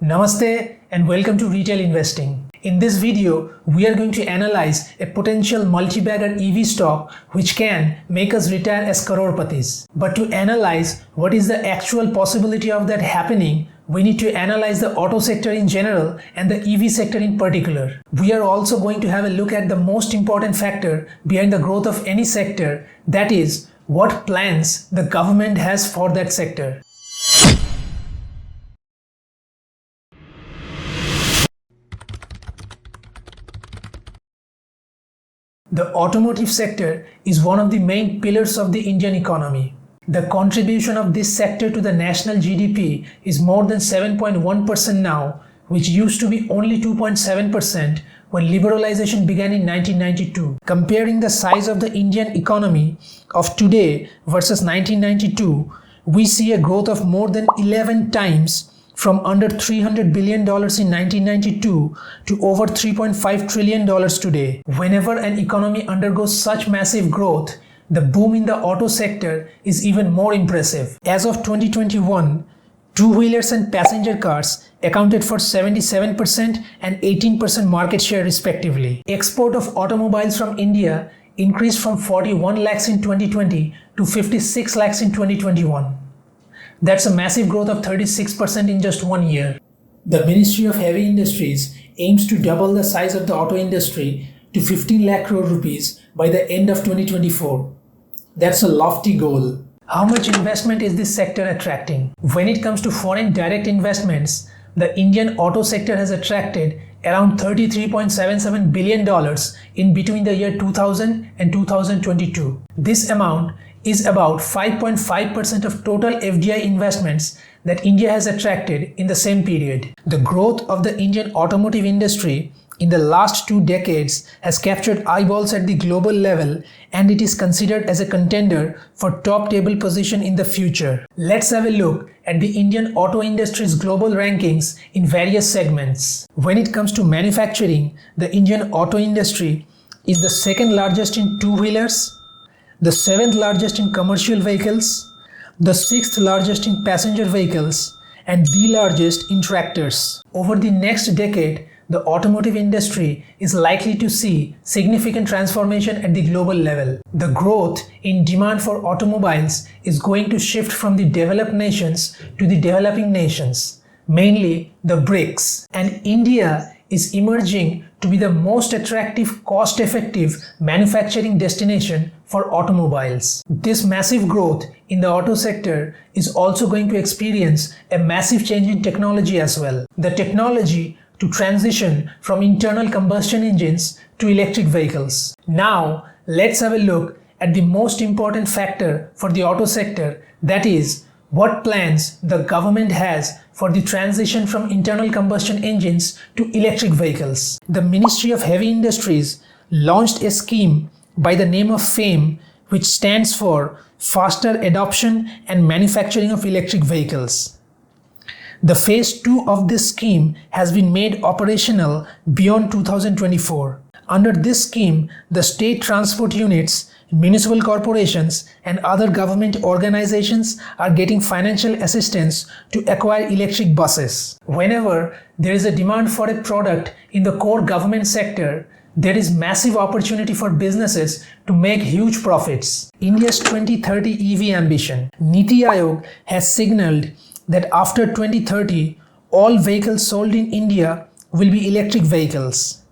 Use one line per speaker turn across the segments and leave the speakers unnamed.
Namaste and welcome to Retail Investing. In this video, we are going to analyze a potential multi-bagger EV stock which can make us retire as crorepati's. But to analyze what is the actual possibility of that happening, we need to analyze the auto sector in general and the EV sector in particular. We are also going to have a look at the most important factor behind the growth of any sector, that is, what plans the government has for that sector. The automotive sector is one of the main pillars of the Indian economy. The contribution of this sector to the national GDP is more than 7.1% now, which used to be only 2.7% when liberalization began in 1992. Comparing the size of the Indian economy of today versus 1992, we see a growth of more than 11 times from under $300 billion in 1992 to over $3.5 trillion today. Whenever an economy undergoes such massive growth, the boom in the auto sector is even more impressive. As of 2021, two-wheelers and passenger cars accounted for 77% and 18% market share respectively. Export of automobiles from India increased from 41 lakhs in 2020 to 56 lakhs in 2021. That's a massive growth of 36% in just 1 year. The Ministry of Heavy Industries aims to double the size of the auto industry to 15 lakh crore rupees by the end of 2024. That's a lofty goal. How much investment is this sector attracting? When it comes to foreign direct investments, the Indian auto sector has attracted around $33.77 billion in between the year 2000 and 2022. This amount is about 5.5% of total FDI investments that India has attracted in the same period. The growth of the Indian automotive industry in the last 2 decades has captured eyeballs at the global level, and it is considered as a contender for top table position in the future. Let's have a look at the Indian auto industry's global rankings in various segments. When it comes to manufacturing, the Indian auto industry is the second largest in two-wheelers, the 7th largest in commercial vehicles, the 6th largest in passenger vehicles, and the largest in tractors. Over the next decade, the automotive industry is likely to see significant transformation at the global level. The growth in demand for automobiles is going to shift from the developed nations to the developing nations, mainly the BRICS. And India is emerging to be the most attractive, cost-effective manufacturing destination for automobiles. This massive growth in the auto sector is also going to experience a massive change in technology as well. The technology to transition from internal combustion engines to electric vehicles. Now, let's have a look at the most important factor for the auto sector, that is, what plans the government has for the transition from internal combustion engines to electric vehicles. The Ministry of Heavy Industries launched a scheme by the name of FAME, which stands for Faster Adoption and Manufacturing of Electric Vehicles. The phase 2 of this scheme has been made operational beyond 2024. Under this scheme, the state transport units, municipal corporations, and other government organizations are getting financial assistance to acquire electric buses. Whenever there is a demand for a product in the core government sector, there is massive opportunity for businesses to make huge profits. India's 2030 EV ambition. Niti Aayog has signaled that after 2030, all vehicles sold in India will be electric vehicles.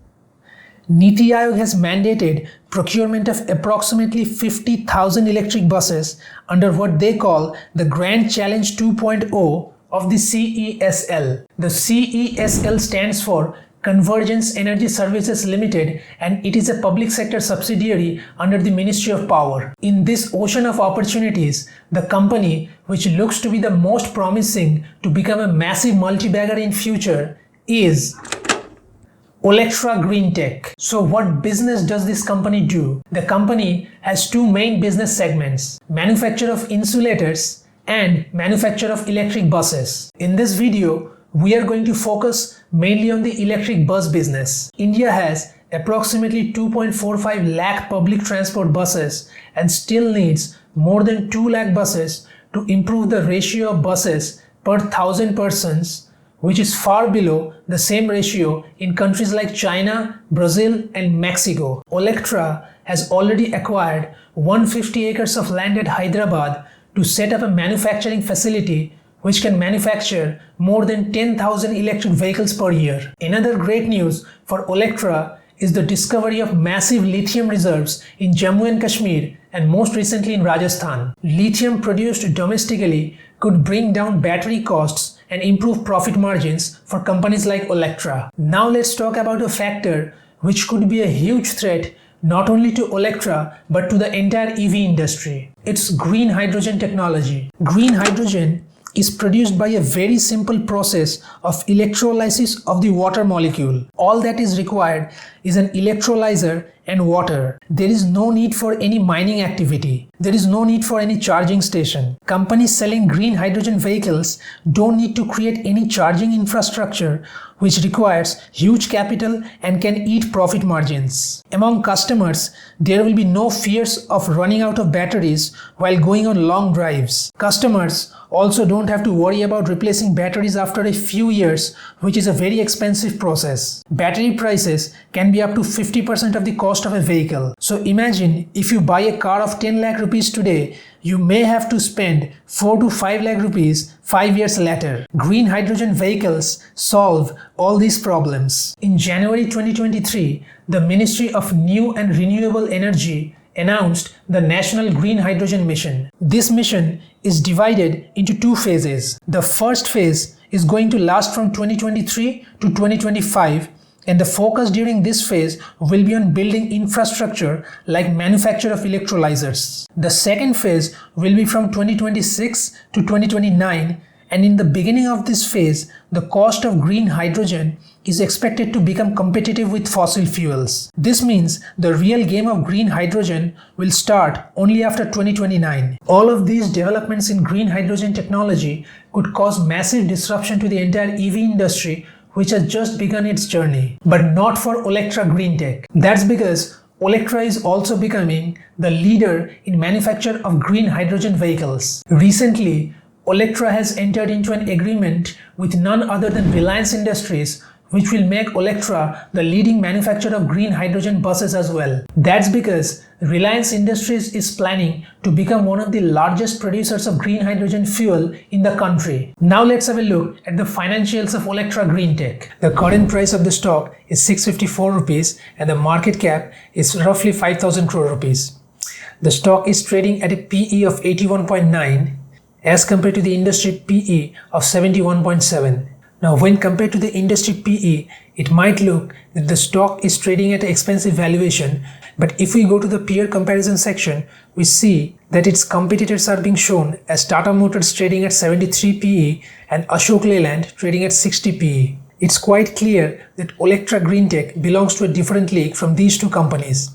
Niti Aayog has mandated procurement of approximately 50,000 electric buses under what they call the Grand Challenge 2.0 of the CESL. The CESL stands for Convergence Energy Services Limited, and it is a public sector subsidiary under the Ministry of Power. In this ocean of opportunities, the company which looks to be the most promising to become a massive multi-bagger in future is Olectra Green Tech. So what business does this company do? The company has 2 main business segments: manufacture of insulators and manufacture of electric buses. In this video, we are going to focus mainly on the electric bus business. India has approximately 2.45 lakh public transport buses and still needs more than 2 lakh buses to improve the ratio of buses per 1,000 persons which is far below the same ratio in countries like China, Brazil, and Mexico. Olectra has already acquired 150 acres of land at Hyderabad to set up a manufacturing facility which can manufacture more than 10,000 electric vehicles per year. Another great news for Olectra is the discovery of massive lithium reserves in Jammu and Kashmir and most recently in Rajasthan. Lithium produced domestically could bring down battery costs and improve profit margins for companies like Olectra. Now let's talk about a factor which could be a huge threat not only to Olectra but to the entire EV industry. It's green hydrogen technology. Green hydrogen is produced by a very simple process of electrolysis of the water molecule. All that is required is an electrolyzer and water. There is no need for any mining activity. There is no need for any charging station. Companies selling green hydrogen vehicles don't need to create any charging infrastructure, which requires huge capital and can eat profit margins. Among customers, there will be no fears of running out of batteries while going on long drives. Customers also don't have to worry about replacing batteries after a few years, which is a very expensive process. Battery prices can be up to 50% of the cost of a vehicle. So imagine if you buy a car of 10 lakh rupees today, you may have to spend 4 to 5 lakh rupees 5 years later. Green hydrogen vehicles solve all these problems. In January 2023, the Ministry of New and Renewable Energy announced the National Green Hydrogen Mission. This mission is divided into two phases. The first phase is going to last from 2023 to 2025, and the focus during this phase will be on building infrastructure like manufacture of electrolyzers. The second phase will be from 2026 to 2029, and in the beginning of this phase, the cost of green hydrogen is expected to become competitive with fossil fuels. This means the real game of green hydrogen will start only after 2029. All of these developments in green hydrogen technology could cause massive disruption to the entire EV industry, which has just begun its journey. But not for Olectra Green Tech. That's because Olectra is also becoming the leader in manufacture of green hydrogen vehicles. Recently, Olectra has entered into an agreement with none other than Reliance Industries, which will make Olectra the leading manufacturer of green hydrogen buses as well. That's because Reliance Industries is planning to become one of the largest producers of green hydrogen fuel in the country. Now let's have a look at the financials of Olectra Green Tech. The current price of the stock is 654 rupees and the market cap is roughly 5,000 crore rupees. The stock is trading at a PE of 81.9 as compared to the industry PE of 71.7. Now, when compared to the industry PE, it might look that the stock is trading at an expensive valuation, but if we go to the peer comparison section, we see that its competitors are being shown as Tata Motors trading at 73 PE and Ashok Leyland trading at 60 PE. It's quite clear that Olectra Green Tech belongs to a different league from these two companies,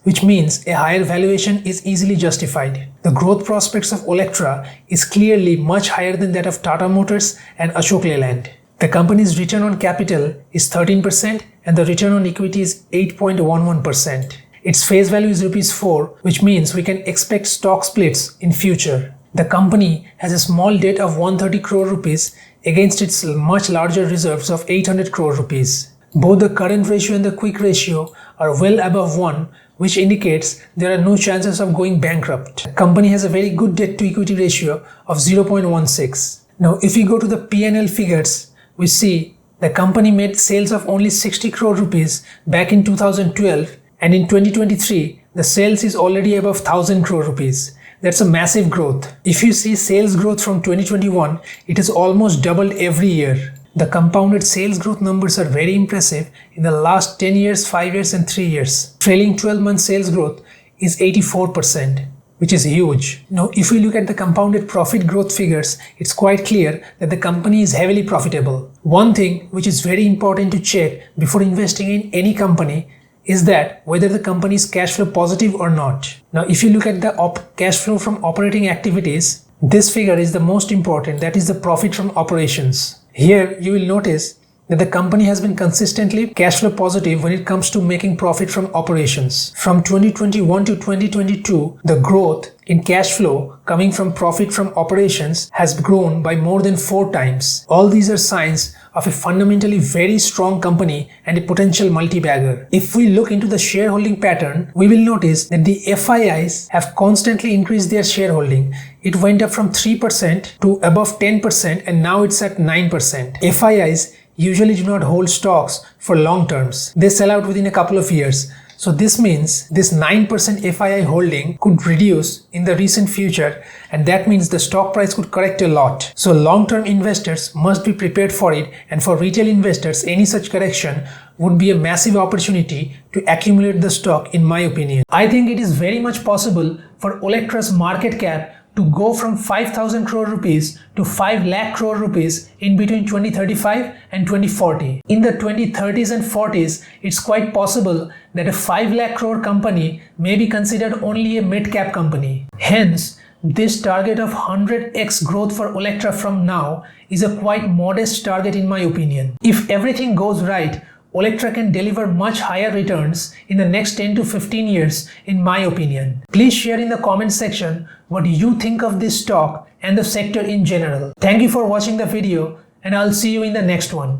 which means a higher valuation is easily justified. The growth prospects of Olectra is clearly much higher than that of Tata Motors and Ashok Leyland. The company's return on capital is 13% and the return on equity is 8.11%. Its face value is rupees 4, which means we can expect stock splits in future. The company has a small debt of 130 crore rupees against its much larger reserves of 800 crore rupees. Both the current ratio and the quick ratio are well above 1, which indicates there are no chances of going bankrupt. The company has a very good debt to equity ratio of 0.16. Now, if we go to the P&L figures, we see the company made sales of only 60 crore rupees back in 2012, and in 2023, the sales is already above 1000 crore rupees. That's a massive growth. If you see sales growth from 2021, it has almost doubled every year. The compounded sales growth numbers are very impressive in the last 10 years, 5 years and 3 years. Trailing 12-month sales growth is 84%, which is huge. Now, if we look at the compounded profit growth figures, it's quite clear that the company is heavily profitable. One thing which is very important to check before investing in any company is that whether the company is cash flow positive or not. Now, if you look at the cash flow from operating activities, this figure is the most important, that is the profit from operations. Here you will notice that the company has been consistently cash flow positive when it comes to making profit from operations. From 2021 to 2022, the growth in cash flow coming from profit from operations has grown by more than 4 times. All these are signs of a fundamentally very strong company and a potential multi-bagger. If we look into the shareholding pattern, we will notice that the FIIs have constantly increased their shareholding. It went up from 3% to above 10% and now it's at 9%. FIIs usually do not hold stocks for long terms. They sell out within a couple of years. So this means this 9% FII holding could reduce in the recent future, and that means the stock price could correct a lot. So long-term investors must be prepared for it, and for retail investors, any such correction would be a massive opportunity to accumulate the stock, in my opinion. I think it is very much possible for Olectra's market cap to go from 5,000 crore rupees to 5 lakh crore rupees in between 2035 and 2040. In the 2030s and 40s, it's quite possible that a 5 lakh crore company may be considered only a mid-cap company. Hence, this target of 100x growth for Olectra from now is a quite modest target in my opinion. If everything goes right, Olectra can deliver much higher returns in the next 10 to 15 years, in my opinion. Please share in the comment section what you think of this stock and the sector in general. Thank you for watching the video, and I'll see you in the next one.